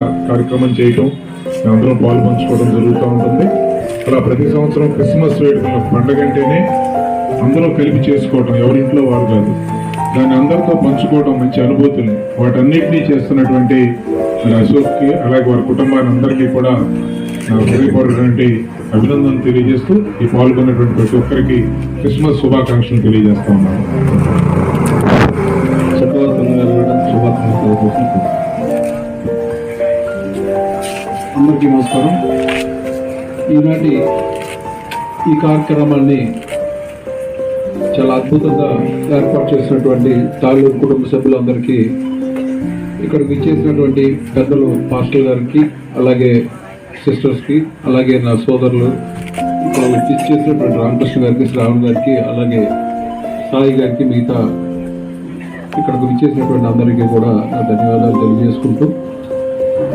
కార్యక్రమం చేయటం అందరం పాలు పంచుకోవడం జరుగుతూ ఉంటుంది. అలా ప్రతి సంవత్సరం క్రిస్మస్ వేడుకలు పండుగ అంటేనే అందరూ కలిపి చేసుకోవడం, ఎవరింట్లో వారు కాదు, దాన్ని అందరితో పంచుకోవడం మంచి అనుభూతులు. వాటన్నిటినీ చేస్తున్నటువంటి అశోక్కి అలాగే వారి కుటుంబాన్ని అందరికీ కూడా నా హృదయపూర్వకమైనటువంటి అభినందనలు తెలియజేస్తూ ఈ పాల్గొన్నటువంటి ప్రతి ఒక్కరికి క్రిస్మస్ శుభాకాంక్షలు తెలియజేస్తా ఉన్నాను. అందరికీ నమస్కారం. ఈనాటి ఈ కార్యక్రమాన్ని చాలా అద్భుతంగా ఏర్పాటు చేసినటువంటి తాలూరు కుటుంబ సభ్యులందరికీ, ఇక్కడికి ఇచ్చేసినటువంటి పెద్దలు పాస్టర్ గారికి, అలాగే సిస్టర్స్కి, అలాగే నా సోదరులు ఇక్కడ ఇచ్చేసినటువంటి రామకృష్ణ గారికి, శ్రావణ్ గారికి, అలాగే సాయి గారికి, మిగతా ఇక్కడికి ఇచ్చేసినటువంటి అందరికీ కూడా నా ధన్యవాదాలు తెలియజేసుకుంటూ